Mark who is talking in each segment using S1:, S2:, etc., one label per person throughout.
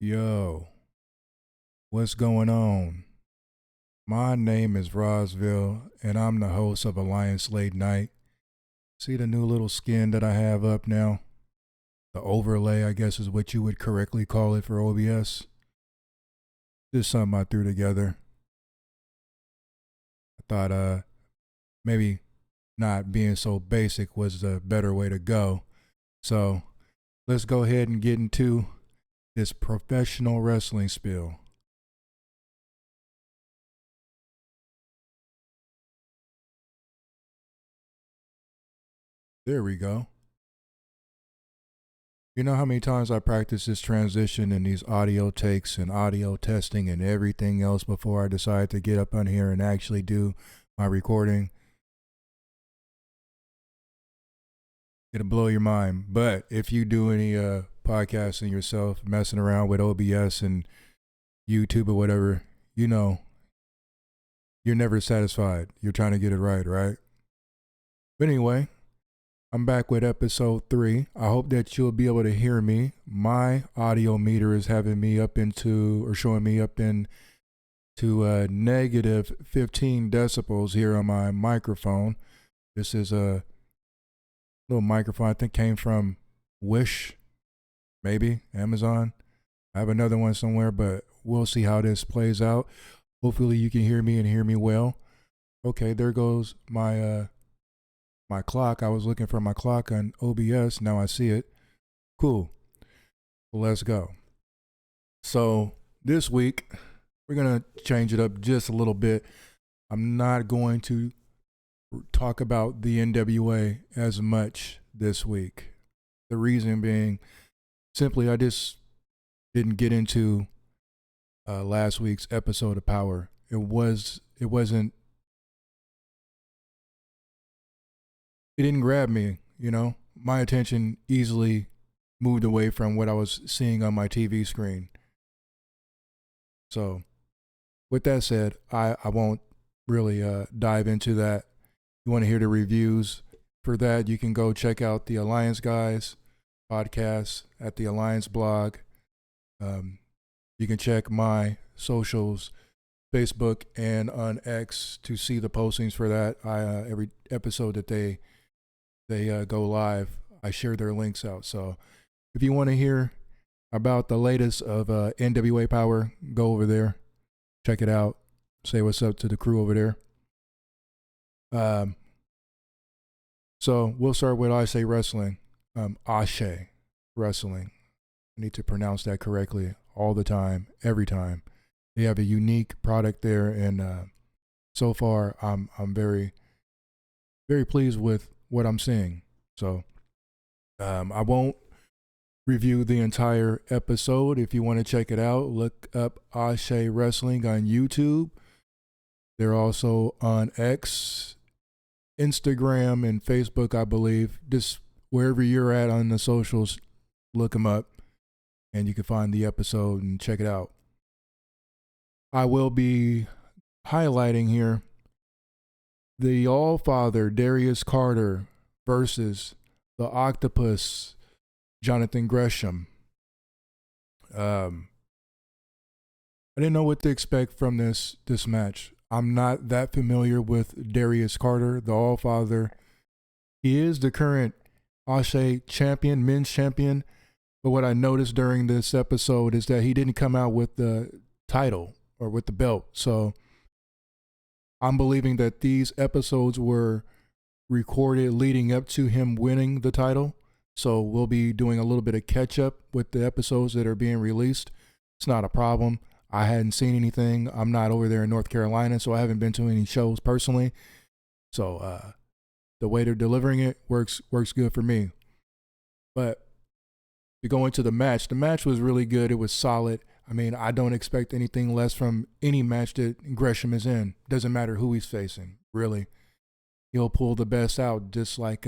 S1: Yo, what's going on? My name is Rosville, and I'm the host of Alliance Late Night. See the new little skin that I have up now? The overlay, I guess, is what you would correctly call it for OBS. Just something I threw together. I thought, maybe not being so basic was the better way to go. So let's go ahead and get into this professional wrestling spiel. There we go. You know how many times I practice this transition and these audio takes and audio testing and everything else before I decide to get up on here and actually do my recording? It'll blow your mind. But if you do any podcasting yourself, messing around with OBS and YouTube or whatever, you know, you're never satisfied. You're trying to get it right? But anyway, I'm back with episode 3. I hope that you'll be able to hear me. My audio meter is having me up into, or showing me up into negative 15 decibels here on my microphone. This is a little microphone I think came from Wish, maybe Amazon. I have another one somewhere, but we'll see how this plays out. Hopefully you can hear me and hear me well. Okay, there goes my clock. I was looking for my clock on OBS. Now I see it. Cool. Well, let's go. So this week, we're going to change it up just a little bit. I'm not going to talk about the NWA as much this week. The reason being, simply I just didn't get into last week's episode of Power. It didn't grab me, you know. My attention easily moved away from what I was seeing on my TV screen. So, with that said, I won't really dive into that. You want to hear the reviews for that, you can go check out the Alliance Guys podcast at the Alliance blog. You can check my socials, Facebook and on X, to see the postings for that. Every episode that they go live, I share their links out. So if you want to hear about the latest of NWA Power, go over there, check it out, say what's up to the crew over there. So we'll start with Ashe Wrestling. Ashe Wrestling. I need to pronounce that correctly all the time, every time. They have a unique product there, and so far I'm very, very pleased with what I'm seeing. So I won't review the entire episode. If you want to check it out, look up Ashe Wrestling on YouTube. They're also on X, Instagram, and Facebook, I believe. Just wherever you're at on the socials, look them up and you can find the episode and check it out. I will be highlighting here the All-Father Darius Carter versus the Octopus Jonathan Gresham. I didn't know what to expect from this match. I'm not that familiar with Darius Carter, the All-Father. He is the current Ashe champion, men's champion. But what I noticed during this episode is that he didn't come out with the title or with the belt. So I'm believing that these episodes were recorded leading up to him winning the title. So we'll be doing a little bit of catch up with the episodes that are being released. It's not a problem. I hadn't seen anything. I'm not over there in North Carolina, so I haven't been to any shows personally. So the way they're delivering it works good for me. But to go into the match was really good. It was solid. I mean, I don't expect anything less from any match that Gresham is in. Doesn't matter who he's facing, really. He'll pull the best out, just like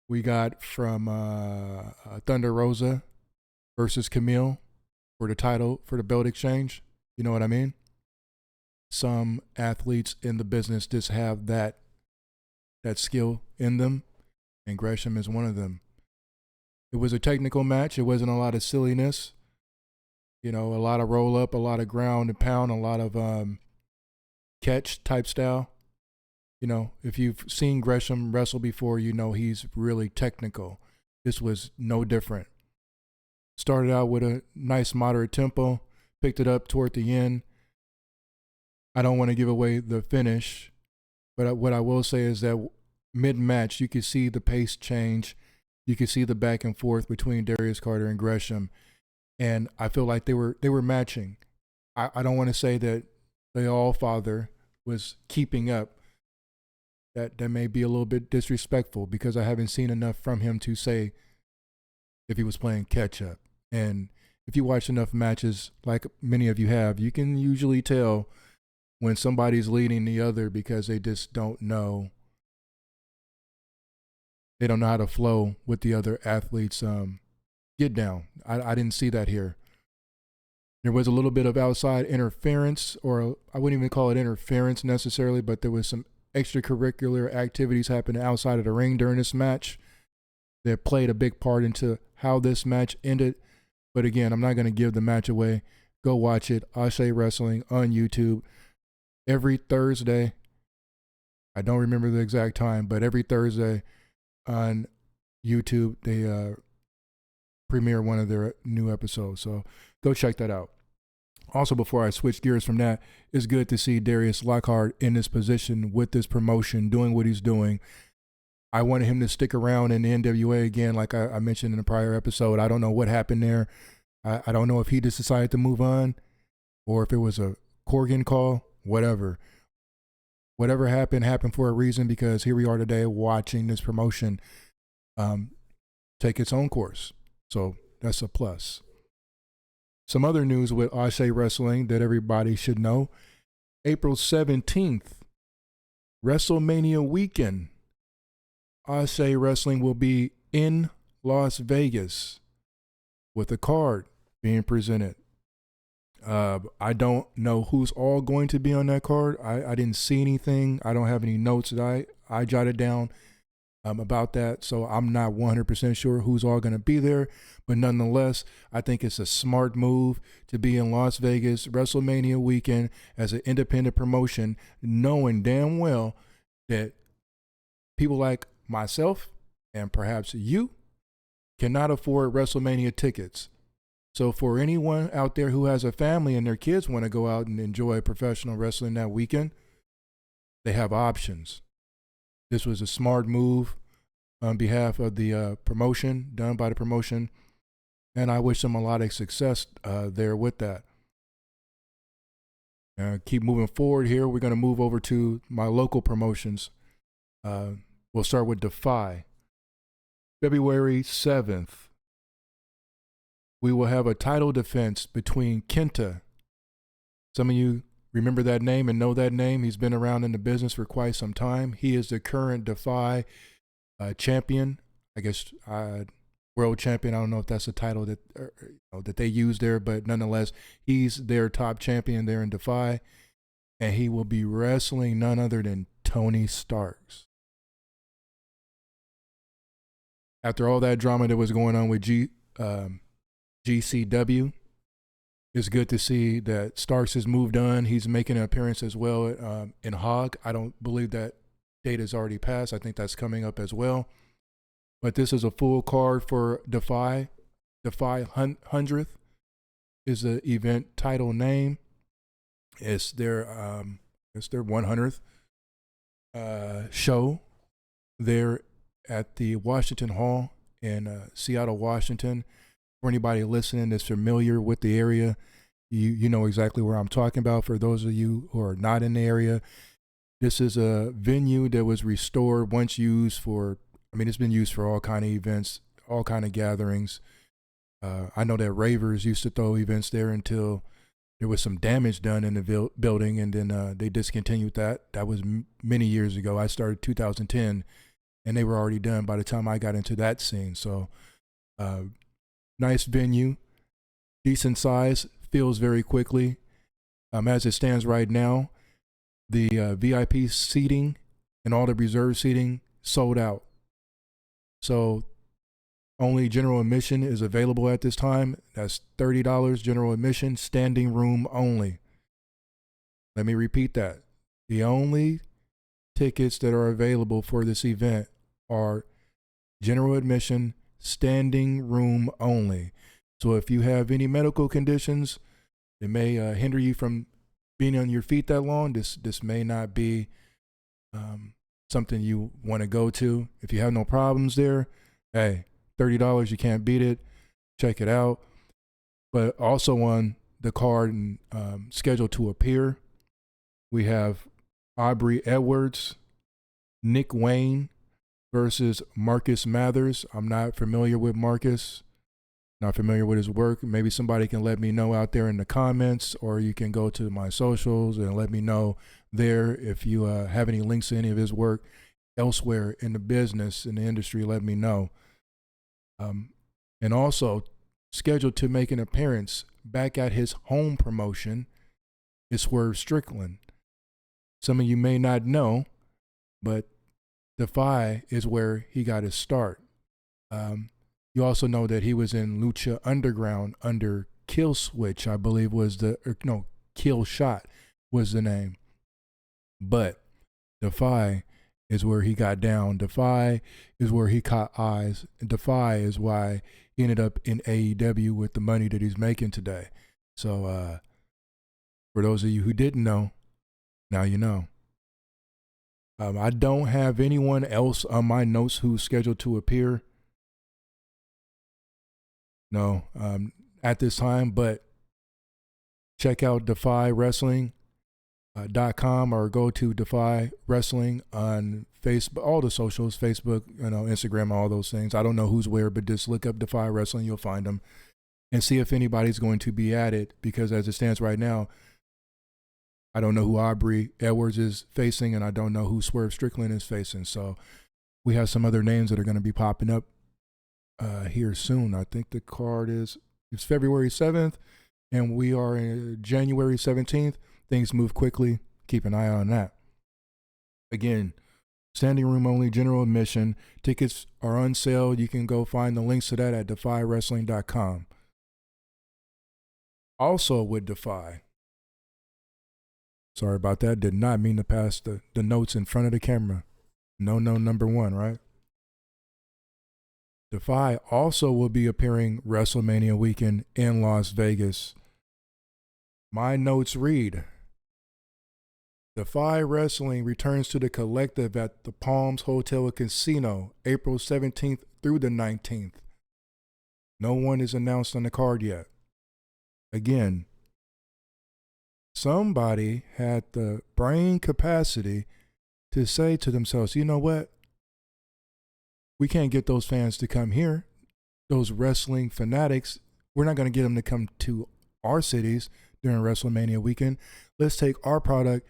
S1: we got from Thunder Rosa versus Camille for the title, for the belt exchange. You know what I mean? Some athletes in the business just have that skill in them, and Gresham is one of them. It was a technical match. It wasn't a lot of silliness. A lot of roll up, a lot of ground and pound, a lot of catch type style. If you've seen Gresham wrestle before, he's really technical. This was no different. Started out with a nice moderate tempo, picked it up toward the end. I don't want to give away the finish, but what I will say is that mid-match, you could see the pace change. You could see the back and forth between Darius Carter and Gresham, and I feel like they were matching. I don't want to say that the All-Father was keeping up. That may be a little bit disrespectful because I haven't seen enough from him to say if he was playing catch-up. And if you watch enough matches, like many of you have, you can usually tell when somebody's leading the other because they just don't know. They don't know how to flow with the other athletes' get down. I didn't see that here. There was a little bit of outside interference, or I wouldn't even call it interference necessarily, but there was some extracurricular activities happening outside of the ring during this match that played a big part into how this match ended. But again, I'm not going to give the match away. Go watch it. Ashe Wrestling on YouTube every Thursday. I don't remember the exact time, but every Thursday on YouTube, they premiere one of their new episodes. So go check that out. Also, before I switch gears from that, it's good to see Darius Lockhart in this position with this promotion, doing what he's doing. I wanted him to stick around in the NWA again, like I mentioned in a prior episode. I don't know what happened there. I don't know if he just decided to move on or if it was a Corgan call, whatever. Whatever happened for a reason, because here we are today watching this promotion take its own course. So that's a plus. Some other news with Ashe Wrestling that everybody should know. April 17th, WrestleMania weekend. Ashe Wrestling will be in Las Vegas with a card being presented. I don't know who's all going to be on that card. I didn't see anything. I don't have any notes that I jotted down about that, so I'm not 100% sure who's all going to be there. But nonetheless, I think it's a smart move to be in Las Vegas WrestleMania weekend as an independent promotion, knowing damn well that people like myself and perhaps you cannot afford WrestleMania tickets. So for anyone out there who has a family and their kids want to go out and enjoy professional wrestling that weekend, they have options. This was a smart move on behalf of the promotion, done by the promotion, and I wish them a lot of success there with that. Keep moving forward here. We're going to move over to my local promotions. We'll start with Defy. February 7th, we will have a title defense between Kenta. Some of you remember that name and know that name. He's been around in the business for quite some time. He is the current Defy champion, I guess world champion. I don't know if that's a title that they use there, but nonetheless, he's their top champion there in Defy, and he will be wrestling none other than Tony Starks. After all that drama that was going on with GCW, it's good to see that Starks has moved on. He's making an appearance as well in Hog. I don't believe that date has already passed. I think that's coming up as well. But this is a full card for Defy. Defy 100th is the event title name. It's their 100th show there at the Washington Hall in Seattle, Washington. For anybody listening that's familiar with the area, you know exactly where I'm talking about. For those of you who are not in the area, this is a venue that was restored once used for, it's been used for all kind of events, all kind of gatherings. I know that Ravers used to throw events there until there was some damage done in the building, and then they discontinued that. That was many years ago. I started 2010, and they were already done by the time I got into that scene. So nice venue, decent size, fills very quickly. As it stands right now, the VIP seating and all the reserve seating sold out. So only general admission is available at this time. That's $30 general admission, standing room only. Let me repeat that. The only tickets that are available for this event are general admission, standing room only. So if you have any medical conditions that may hinder you from being on your feet that long, this may not be something you want to go to. If you have no problems there, hey, $30, you can't beat it. Check it out. But also on the card and scheduled to appear, we have Aubrey Edwards, Nick Wayne versus Marcus Mathers. I'm not familiar with Marcus, not familiar with his work. Maybe somebody can let me know out there in the comments, or you can go to my socials and let me know there if you have any links to any of his work elsewhere in the business, in the industry. Let me know. And also scheduled to make an appearance back at his home promotion is Swerve Strickland. Some of you may not know, but Defy is where he got his start. You also know that he was in Lucha Underground under Kill Switch, I believe was Kill Shot was the name. But Defy is where he got down. Defy is where he caught eyes. And Defy is why he ended up in AEW with the money that he's making today. So for those of you who didn't know, now you know. I don't have anyone else on my notes who's scheduled to appear. No, at this time, but check out DefyWrestling.com or go to Defy Wrestling on Facebook, all the socials, Facebook, Instagram, all those things. I don't know who's where, but just look up Defy Wrestling, you'll find them, and see if anybody's going to be at it, because as it stands right now, I don't know who Aubrey Edwards is facing, and I don't know who Swerve Strickland is facing. So we have some other names that are going to be popping up here soon. I think the card it's February 7th, and we are in January 17th. Things move quickly. Keep an eye on that. Again, standing room only, general admission. Tickets are on sale. You can go find the links to that at defywrestling.com. Also with Defy, sorry about that. Did not mean to pass the notes in front of the camera. No, number one, right? Defy also will be appearing WrestleMania weekend in Las Vegas. My notes read, Defy Wrestling returns to the Collective at the Palms Hotel and Casino, April 17th through the 19th. No one is announced on the card yet. Again, somebody had the brain capacity to say to themselves, you know what? We can't get those fans to come here. Those wrestling fanatics, we're not going to get them to come to our cities during WrestleMania weekend. Let's take our product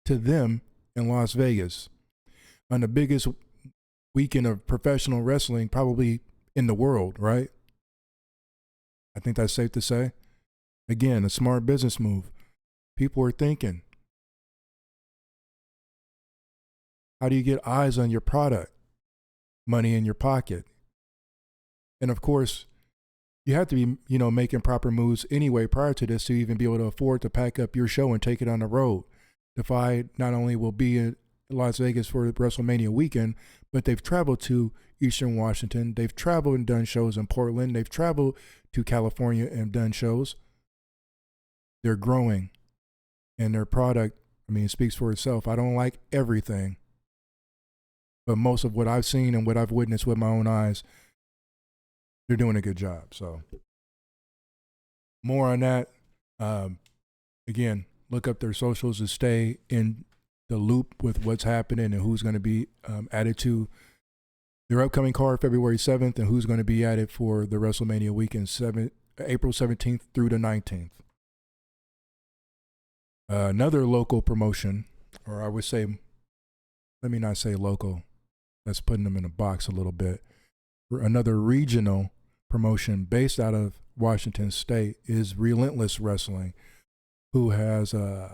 S1: to them in Las Vegas on the biggest weekend of professional wrestling probably in the world, right? I think that's safe to say. Again, a smart business move. People are thinking, how do you get eyes on your product? Money in your pocket. And of course, you have to be, making proper moves anyway prior to this to even be able to afford to pack up your show and take it on the road. Defy not only will be in Las Vegas for WrestleMania weekend, but they've traveled to Eastern Washington. They've traveled and done shows in Portland. They've traveled to California and done shows. They're growing. And their product, speaks for itself. I don't like everything, but most of what I've seen and what I've witnessed with my own eyes, they're doing a good job. So more on that. Again, look up their socials to stay in the loop with what's happening and who's going to be added to their upcoming card February 7th and who's going to be added for the WrestleMania weekend, April 17th through the 19th. Another local promotion, or I would say, let me not say local, that's putting them in a box a little bit. Another regional promotion based out of Washington State is Relentless Wrestling, who has an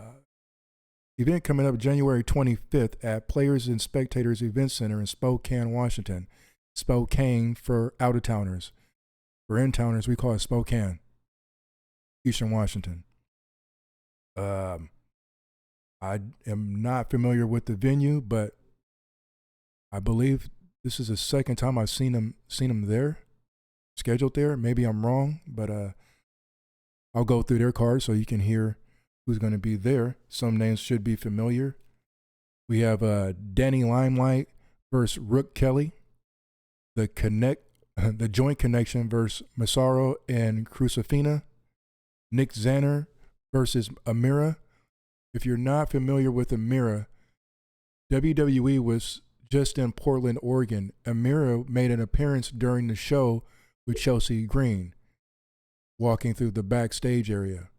S1: event coming up January 25th at Players and Spectators Event Center in Spokane, Washington. Spokane for out-of-towners. For in-towners, we call it Spokane, Eastern Washington. I am not familiar with the venue, but I believe this is the second time I've seen them there, scheduled there. Maybe I'm wrong, but I'll go through their cards so you can hear who's going to be there. Some names should be familiar. We have Danny Limelight versus Rook Kelly. The Joint Connection versus Massaro and Crucifina. Nick Zanner versus Amira. If you're not familiar with Amira, WWE was just in Portland, Oregon. Amira made an appearance during the show with Chelsea Green, walking through the backstage area.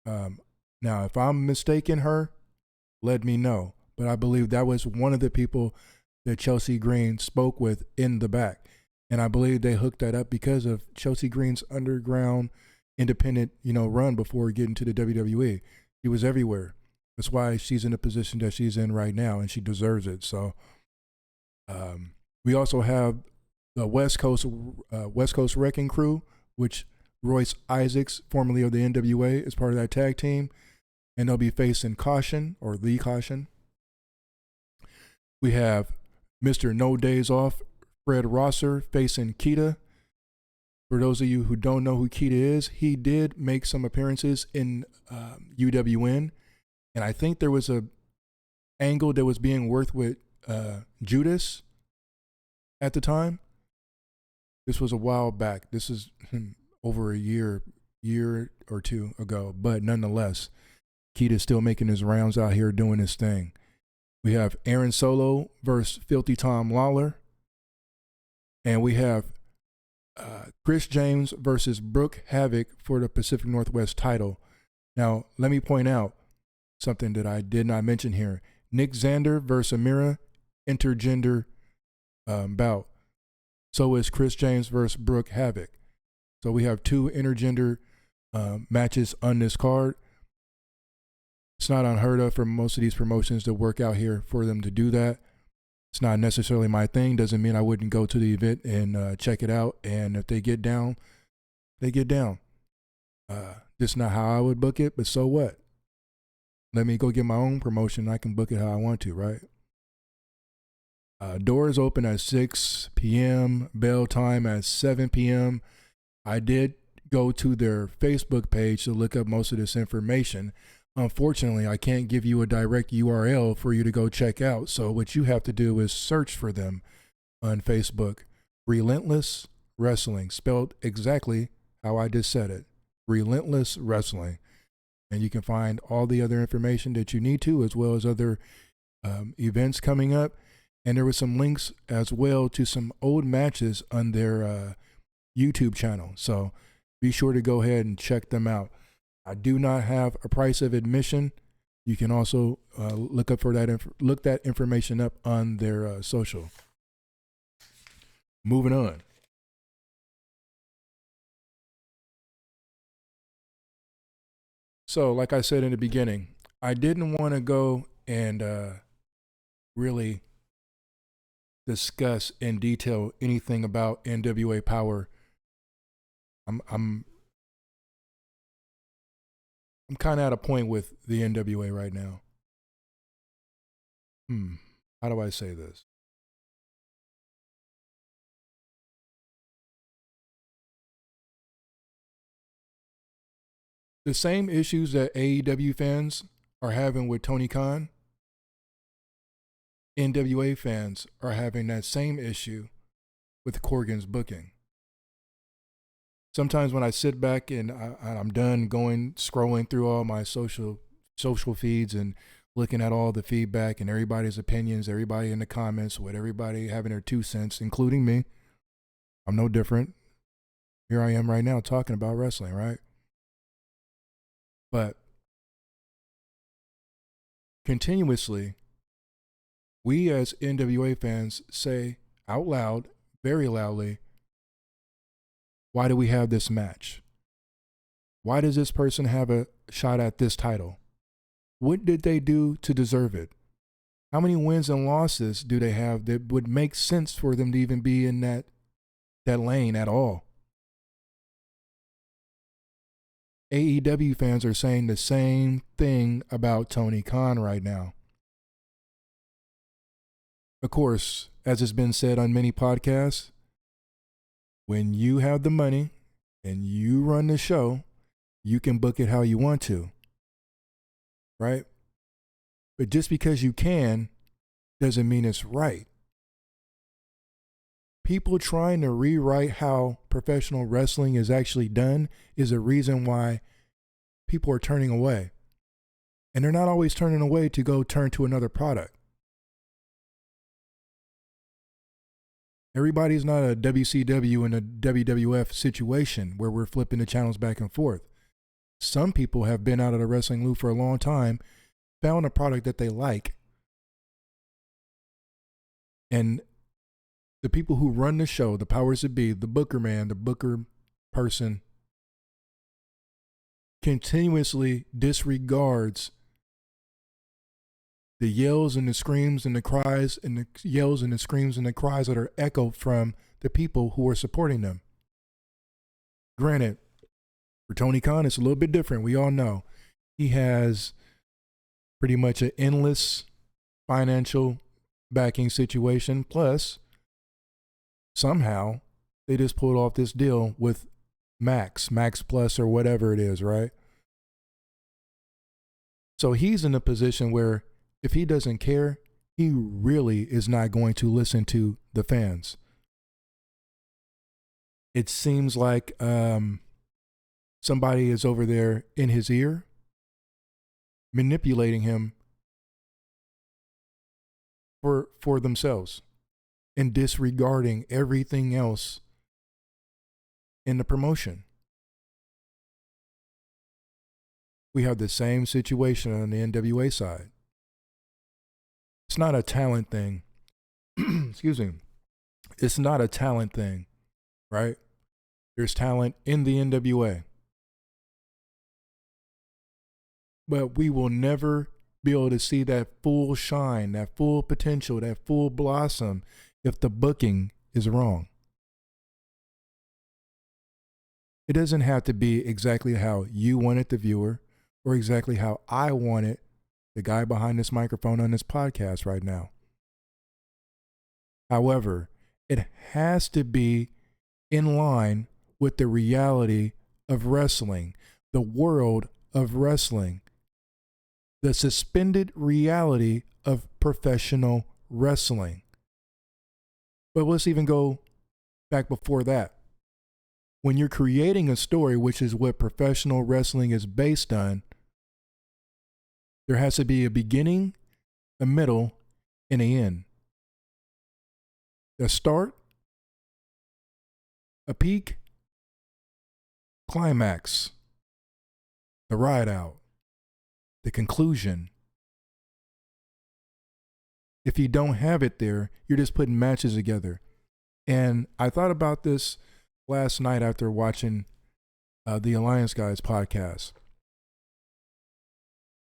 S1: Now, if I'm mistaken her, let me know. But I believe that was one of the people that Chelsea Green spoke with in the back. And I believe they hooked that up because of Chelsea Green's underground independent, run before getting to the WWE. She was everywhere. That's why she's in the position that she's in right now, and she deserves it. So we also have the West Coast Wrecking Crew, which Royce Isaacs, formerly of the NWA, is part of that tag team. And they'll be facing Caution, or The Caution. We have Mr. No Days Off, Fred Rosser, facing Keita. For those of you who don't know who Keita is, he did make some appearances in UWN. And I think there was a angle that was being worked with Judas at the time. This was a while back. This is over a year or two ago. But nonetheless, Keita's still making his rounds out here doing his thing. We have Aaron Solo versus Filthy Tom Lawler. And we have Chris James versus Brooke Havoc for the Pacific Northwest title. Now, let me point out something that I did not mention here. Nick Zander versus Amira, intergender bout. So is Chris James versus Brooke Havoc. So we have two intergender matches on this card. It's not unheard of for most of these promotions to work out here for them to do that. It's not necessarily my thing. Doesn't mean I wouldn't go to the event and check it out. And if they get down, they get down. Just not how I would book it, but so what? Let me go get my own promotion. I can book it how I want to, right? Doors open at 6 p.m. Bell time at 7 p.m. I did go to their Facebook page to look up most of this information. Unfortunately, I can't give you a direct URL for you to go check out. So what you have to do is search for them on Facebook. Relentless Wrestling, spelled exactly how I just said it. Relentless Wrestling. And you can find all the other information that you need to, as well as other events coming up. And there were some links as well to some old matches on their YouTube channel. So be sure to go ahead and check them out. I do not have a price of admission. You can also look that information up on their social. Moving on. So, like I said in the beginning, I didn't want to go and really discuss in detail anything about NWA Power. I'm kind of at a point with the NWA right now. How do I say this? The same issues that AEW fans are having with Tony Khan, NWA fans are having that same issue with Corgan's booking. Sometimes when I sit back and I'm done scrolling through all my social feeds and looking at all the feedback and everybody's opinions, everybody in the comments, with everybody having their 2 cents, including me. I'm no different. Here I am right now talking about wrestling, right? But continuously, we as NWA fans say out loud, very loudly, why do we have this match? Why does this person have a shot at this title? What did they do to deserve it? How many wins and losses do they have that would make sense for them to even be in that lane at all? AEW fans are saying the same thing about Tony Khan right now. Of course, as has been said on many podcasts, when you have the money and you run the show, you can book it how you want to, right? But just because you can doesn't mean it's right. People trying to rewrite how professional wrestling is actually done is a reason why people are turning away. And they're not always turning away to go turn to another product. Everybody's not a WCW and a WWF situation where we're flipping the channels back and forth. Some people have been out of the wrestling loop for a long time, found a product that they like, and the people who run the show, the powers that be, the booker man, the booker person, continuously disregards the yells and the screams and the cries and the yells and the screams and the cries that are echoed from the people who are supporting them. Granted, for Tony Khan, it's a little bit different. We all know he has pretty much an endless financial backing situation. Plus, somehow, they just pulled off this deal with Max Plus, or whatever it is, right? So he's in a position where if he doesn't care, he really is not going to listen to the fans. It seems like somebody is over there in his ear, manipulating him for themselves and disregarding everything else in the promotion. We have the same situation on the NWA side. It's not a talent thing. Excuse me. It's not a talent thing, right? There's talent in the NWA. But we will never be able to see that full shine, that full potential, that full blossom if the booking is wrong. It doesn't have to be exactly how you want it, the viewer, or exactly how I want it, the guy behind this microphone on this podcast right now. However, it has to be in line with the reality of wrestling, the world of wrestling, the suspended reality of professional wrestling. But let's even go back before that. When you're creating a story, which is what professional wrestling is based on, there has to be a beginning, a middle, and an end. A start, a peak, climax, the ride out, the conclusion. If you don't have it there, you're just putting matches together. And I thought about this last night after watching the Alliance Guys podcast.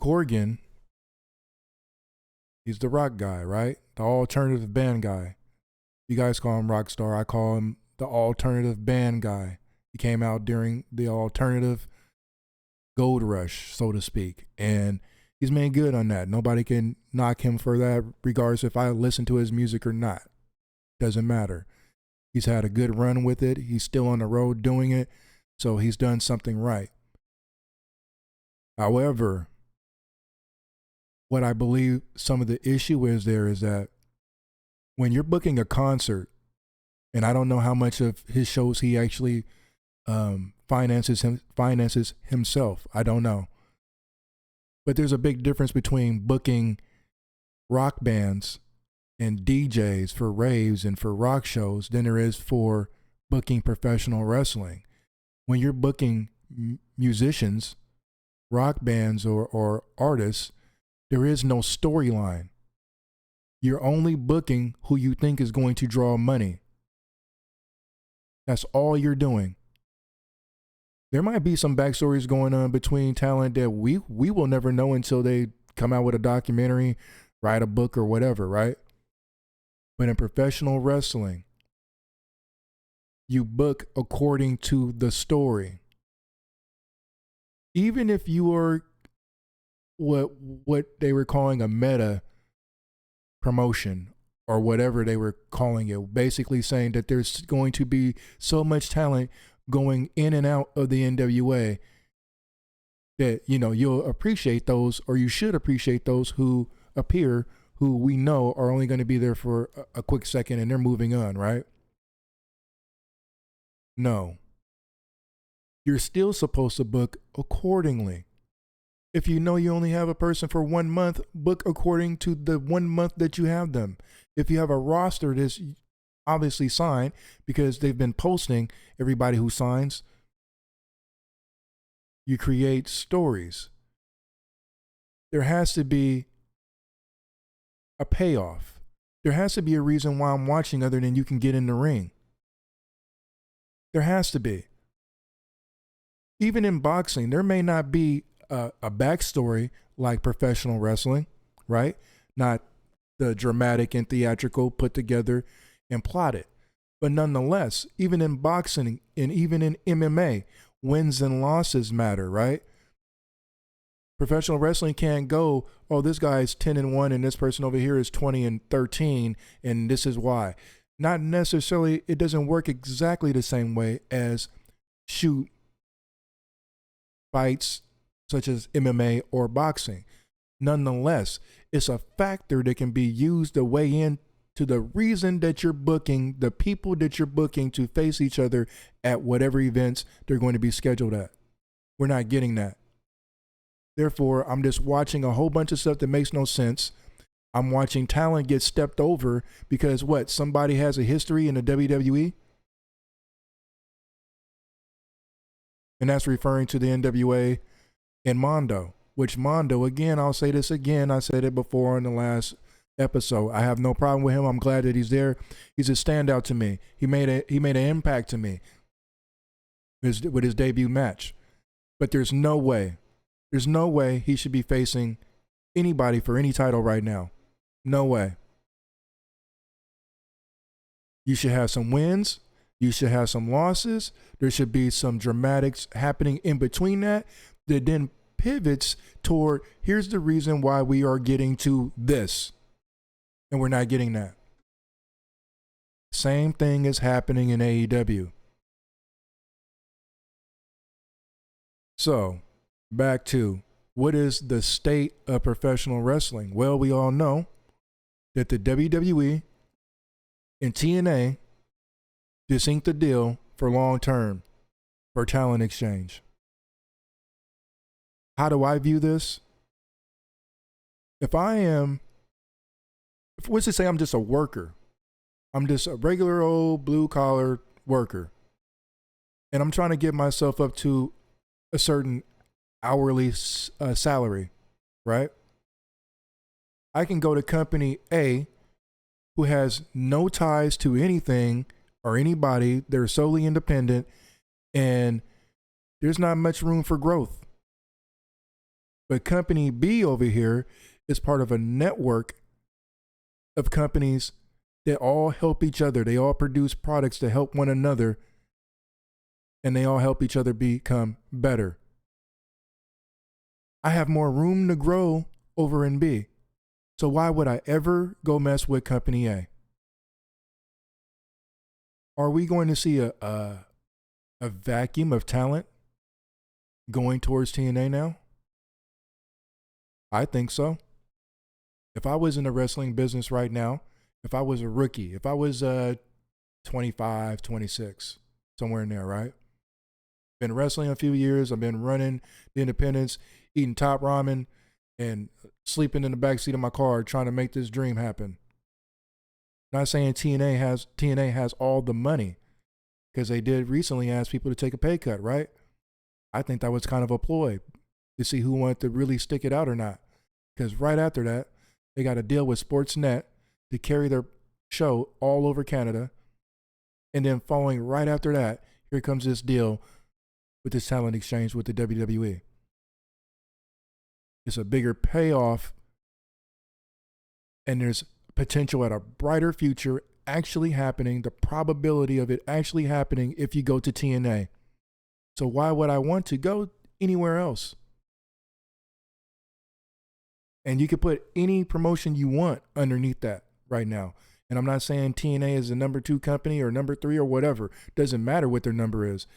S1: Corgan, he's the rock guy, right? The alternative band guy. You guys call him Rockstar. I call him the alternative band guy. He came out during the alternative gold rush, so to speak. And he's made good on that. Nobody can knock him for that, regardless if I listen to his music or not. Doesn't matter. He's had a good run with it. He's still on the road doing it. So he's done something right. However, what I believe some of the issue is there is that when you're booking a concert, and I don't know how much of his shows he actually finances himself. I don't know. But there's a big difference between booking rock bands and DJs for raves and for rock shows than there is for booking professional wrestling. When you're booking musicians, rock bands, or artists, there is no storyline. You're only booking who you think is going to draw money. That's all you're doing. There might be some backstories going on between talent that we will never know until they come out with a documentary write a book or whatever, right? But in professional wrestling, you book according to the story. Even if you are what they were calling a meta promotion or whatever they were calling it, basically saying that there's going to be so much talent going in and out of the NWA that, you know, you'll appreciate those, or you should appreciate those who appear, who we know are only going to be there for a quick second and they're moving on, right? No. You're still supposed to book accordingly. If you know you only have a person for 1 month, book according to the 1 month that you have them. If you have a roster that's obviously signed, because they've been posting everybody who signs, you create stories. There has to be a payoff. There has to be a reason why I'm watching other than you can get in the ring. There has to be. Even in boxing, there may not be a backstory like professional wrestling, right? Not the dramatic and theatrical put together and plotted. But nonetheless, even in boxing and even in MMA, wins and losses matter, right? Professional wrestling can't go, oh, this guy is 10-1 and this person over here is 20-13 and this is why. Not necessarily, it doesn't work exactly the same way as shoot fights such as MMA or boxing. Nonetheless, it's a factor that can be used to weigh in to the reason that you're booking, the people that you're booking to face each other at whatever events they're going to be scheduled at. We're not getting that. Therefore, I'm just watching a whole bunch of stuff that makes no sense. I'm watching talent get stepped over because what? Somebody has a history in the WWE? And that's referring to the NWA and Mondo, which Mondo, again, I'll say this again, I said it before in the last episode. I have no problem with him. I'm glad that he's there. He's a standout to me. He made an impact to me with his debut match. But there's no way he should be facing anybody for any title right now. No way. You should have some wins. You should have some losses. There should be some dramatics happening in between that then pivots toward, here's the reason why we are getting to this. And we're not getting that. Same thing is happening in AEW. So, back to, what is the state of professional wrestling? Well, we all know that the WWE and TNA just inked the deal for long term for talent exchange. How do I view this? Let's just say I'm just a worker. I'm just a regular old blue collar worker. And I'm trying to get myself up to a certain hourly salary, right? I can go to company A, who has no ties to anything or anybody. They're solely independent, and there's not much room for growth. But company B over here is part of a network of companies that all help each other. They all produce products to help one another, and they all help each other become better. I have more room to grow over in B. So why would I ever go mess with company A? Are we going to see a vacuum of talent going towards TNA now? I think so. If I was in the wrestling business right now, if I was a rookie, if I was 25, 26, somewhere in there, right? Been wrestling a few years. I've been running the independents, eating top ramen, and sleeping in the backseat of my car trying to make this dream happen. Not saying TNA has all the money, because they did recently ask people to take a pay cut, right? I think that was kind of a ploy to see who wanted to really stick it out or not. Because right after that, they got a deal with Sportsnet to carry their show all over Canada. And then following right after that, here comes this deal with this talent exchange with the WWE. It's a bigger payoff And there's potential at a brighter future actually happening, the probability of it actually happening if you go to TNA. So why would I want to go anywhere else? And you can put any promotion you want underneath that right now. And I'm not saying TNA is the number 2 company or number 3 or whatever. Doesn't matter what their number is.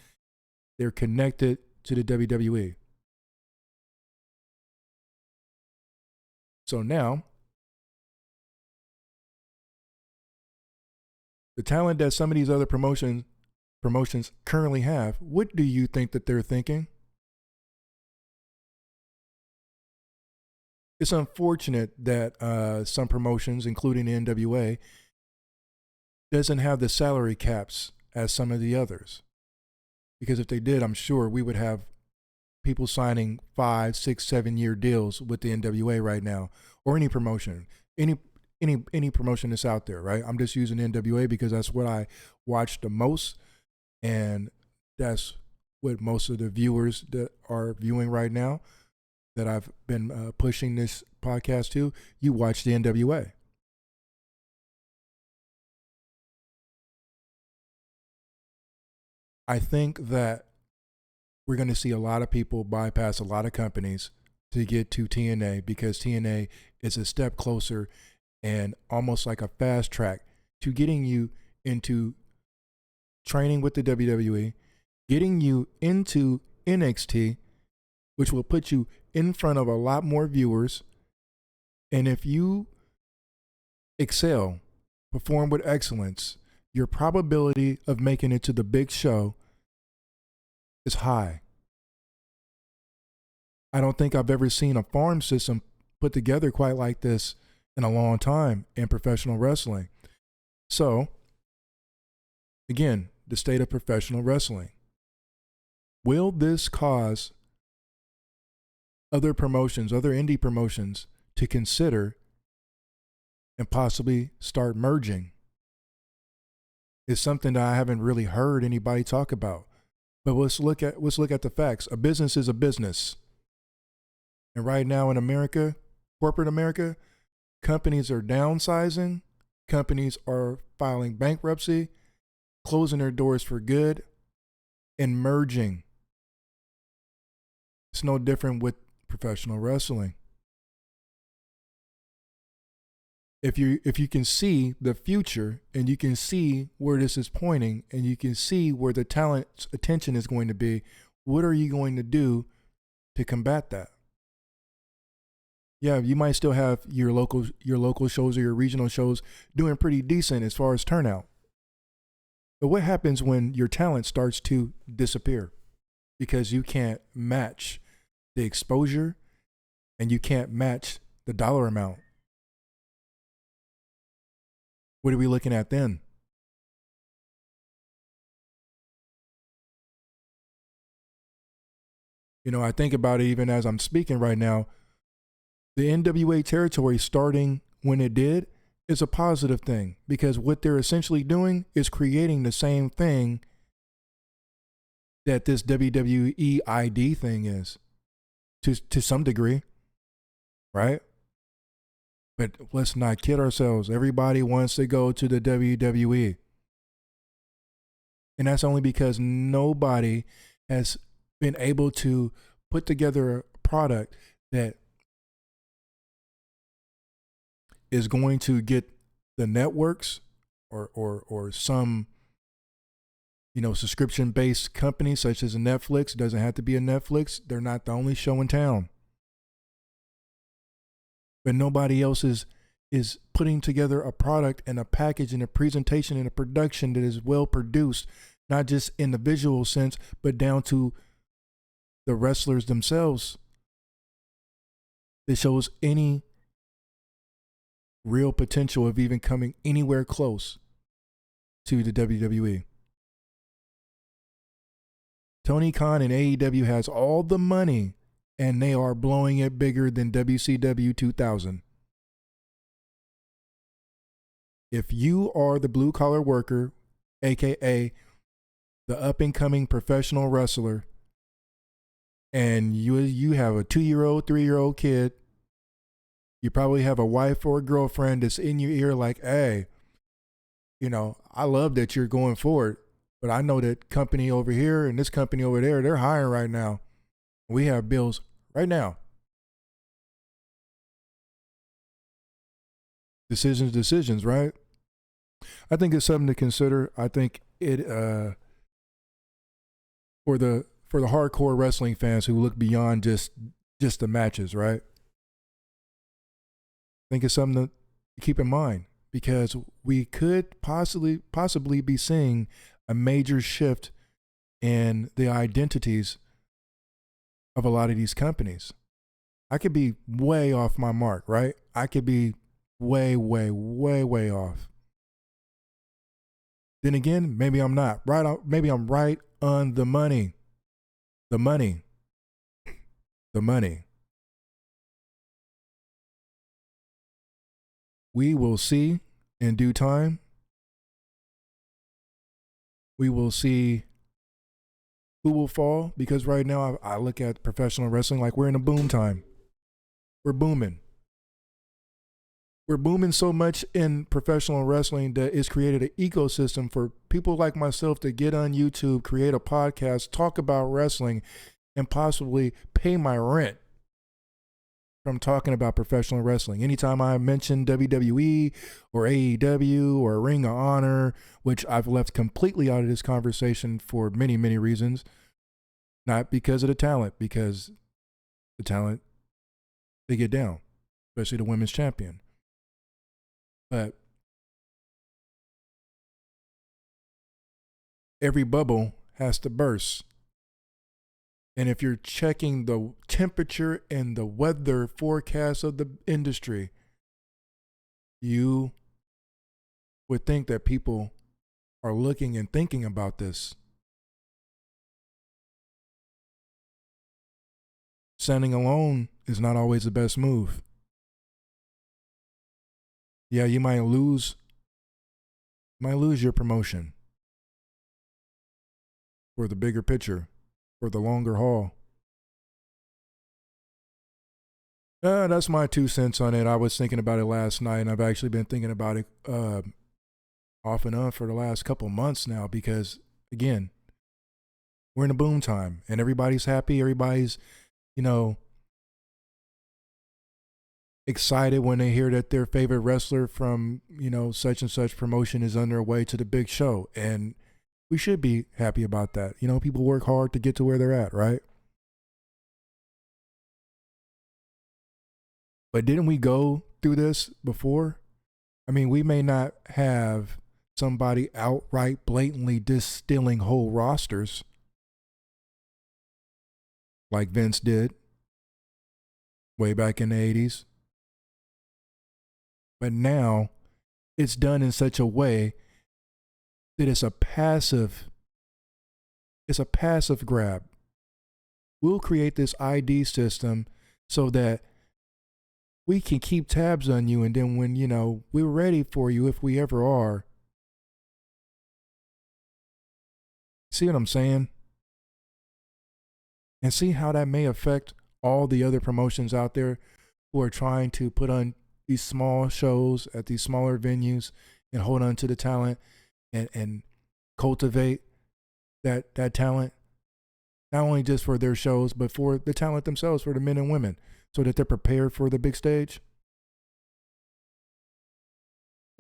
S1: They're connected to the WWE. So now, the talent that some of these other promotions currently have, what do you think that they're thinking? It's unfortunate that some promotions, including the NWA, doesn't have the salary caps as some of the others. Because if they did, I'm sure we would have people signing 5, 6, 7-year deals with the NWA right now, or any promotion, any promotion that's out there, right? I'm just using NWA because that's what I watch the most, and that's what most of the viewers that are viewing right now that I've been pushing this podcast to, you watch the NWA. I think that we're going to see a lot of people bypass a lot of companies to get to TNA because TNA is a step closer and almost like a fast track to getting you into training with the WWE, getting you into NXT, which will put you in front of a lot more viewers. And if you excel, perform with excellence, your probability of making it to the big show is high. I don't think I've ever seen a farm system put together quite like this in a long time in professional wrestling. So, again, the state of professional wrestling. Will this cause other promotions, other indie promotions, to consider and possibly start merging? It's something that I haven't really heard anybody talk about. But let's look at the facts. A business is a business. And right now in America, corporate America, companies are downsizing, companies are filing bankruptcy, closing their doors for good, and merging. It's no different with professional wrestling. If you can see the future and you can see where this is pointing and you can see where the talent's attention is going to be, what are you going to do to combat that? Yeah, you might still have your local shows or your regional shows doing pretty decent as far as turnout. But what happens when your talent starts to disappear because you can't match the exposure and you can't match the dollar amount? What are we looking at then? You know, I think about it even as I'm speaking right now. The NWA territory starting when it did is a positive thing because what they're essentially doing is creating the same thing that this WWE ID thing is to some degree, right? But let's not kid ourselves. Everybody wants to go to the WWE. And that's only because nobody has been able to put together a product that is going to get the networks or some, subscription-based company such as a Netflix. It doesn't have to be a Netflix. They're not the only show in town. But nobody else is putting together a product and a package and a presentation and a production that is well produced, not just in the visual sense, but down to the wrestlers themselves. That shows any real potential of even coming anywhere close to the WWE. Tony Khan and AEW has all the money and they are blowing it bigger than WCW 2000. If you are the blue collar worker, aka the up and coming professional wrestler, and you have a 2-year-old, 3-year-old kid, You probably have a wife or a girlfriend that's in your ear like, hey, I love that you're going forward, but I know that company over here and this company over there, they're hiring right now. We have bills right now. Decisions, right? I think it's something to consider. I think it for the hardcore wrestling fans who look beyond just the matches, right? I think it's something to keep in mind because we could possibly be seeing a major shift in the identities of a lot of these companies. I could be way off my mark, right? I could be way off. Then again, maybe I'm not. Maybe I'm right on the money. The money. We will see in due time. We will see who will fall because right now I look at professional wrestling like we're in a boom time. We're booming. We're booming so much in professional wrestling that it's created an ecosystem for people like myself to get on YouTube, create a podcast, talk about wrestling, and possibly pay my rent from talking about professional wrestling. Anytime I mention WWE or AEW or Ring of Honor, which I've left completely out of this conversation for many reasons, not because of the talent, because the talent, they get down, especially the women's champion. But every bubble has to burst. And if you're checking the temperature and the weather forecast of the industry, you would think that people are looking and thinking about this. Standing alone is not always the best move. Yeah, you might lose your promotion for the bigger picture, for the longer haul. That's my 2 cents on it. I was thinking about it last night, and I've actually been thinking about it off and on for the last couple months now because, again, we're in a boom time, and everybody's happy. Everybody's, excited when they hear that their favorite wrestler from, such and such promotion is on their way to the big show. And we should be happy about that. People work hard to get to where they're at, right? But didn't we go through this before? I mean, we may not have somebody outright blatantly distilling whole rosters like Vince did way back in the 80s. But now it's done in such a way that it's a passive grab. We'll create this ID system so that we can keep tabs on you, and then when, we're ready for you, if we ever are. See what I'm saying? And see how that may affect all the other promotions out there who are trying to put on these small shows at these smaller venues and hold on to the talent and cultivate that talent, not only just for their shows, but for the talent themselves, for the men and women, so that they're prepared for the big stage.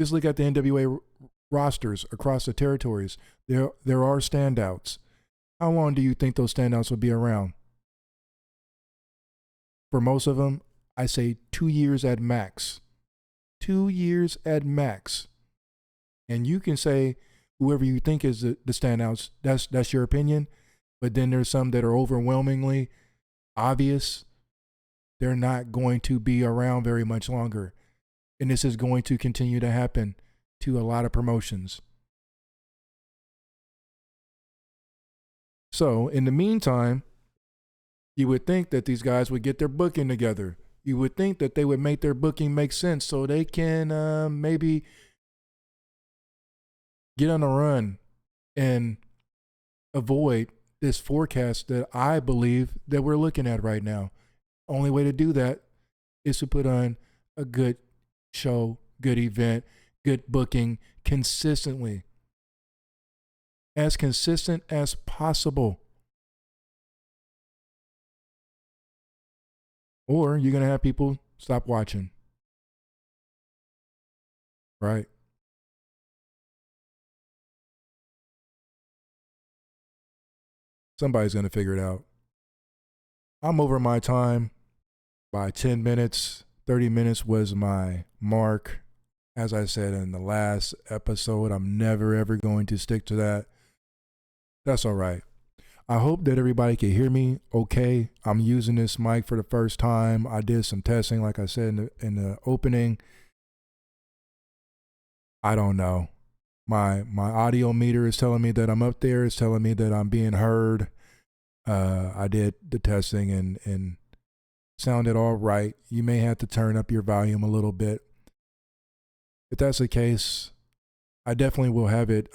S1: Just look at the NWA rosters across the territories. There are standouts. How long do you think those standouts will be around? For most of them, I say 2 years at max. 2 years at max. And you can say whoever you think is the standouts, that's your opinion. But then there's some that are overwhelmingly obvious. They're not going to be around very much longer. And this is going to continue to happen to a lot of promotions. So in the meantime, you would think that these guys would get their booking together. You would think that they would make their booking make sense so they can maybe get on a run and avoid this forecast that I believe that we're looking at right now. Only way to do that is to put on a good show, good event, good booking consistently. As consistent as possible. Or you're going to have people stop watching. Right? Somebody's going to figure it out. I'm over my time by 10 minutes. 30 minutes was my mark. As I said in the last episode, I'm never ever going to stick to that. That's all right. I hope that everybody can hear me okay. I'm using this mic for the first time. I did some testing, like I said in the opening. I don't know. My audio meter is telling me that I'm up there. It's telling me that I'm being heard. I did the testing and sounded all right. You may have to turn up your volume a little bit. If that's the case, I definitely will have it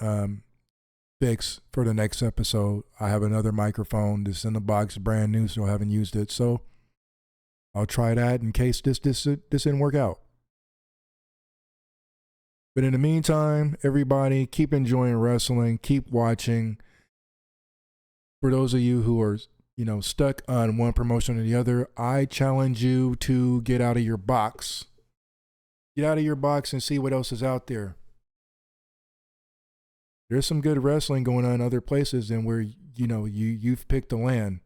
S1: fixed for the next episode. I have another microphone that's in the box, brand new, so I haven't used it. So I'll try that in case this didn't work out. But in the meantime, everybody, keep enjoying wrestling. Keep watching. For those of you who are, stuck on one promotion or the other, I challenge you to get out of your box. Get out of your box and see what else is out there. There's some good wrestling going on in other places than where, you've picked a land.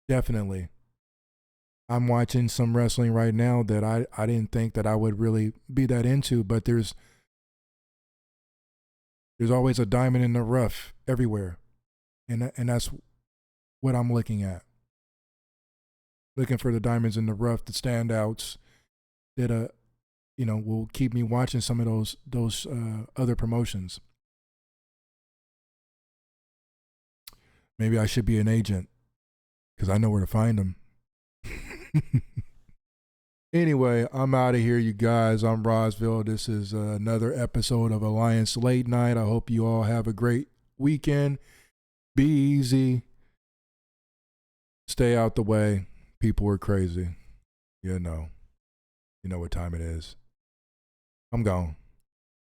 S1: Definitely. I'm watching some wrestling right now that I didn't think that I would really be that into, but there's always a diamond in the rough everywhere. And that's what I'm looking at. Looking for the diamonds in the rough, the standouts that will keep me watching some of those other promotions. Maybe I should be an agent because I know where to find them. Anyway, I'm out of here, you guys. I'm Rosville. This is another episode of Alliance Late Night. I hope you all have a great weekend. Be easy. Stay out the way. People are crazy. You know what time it is. I'm gone.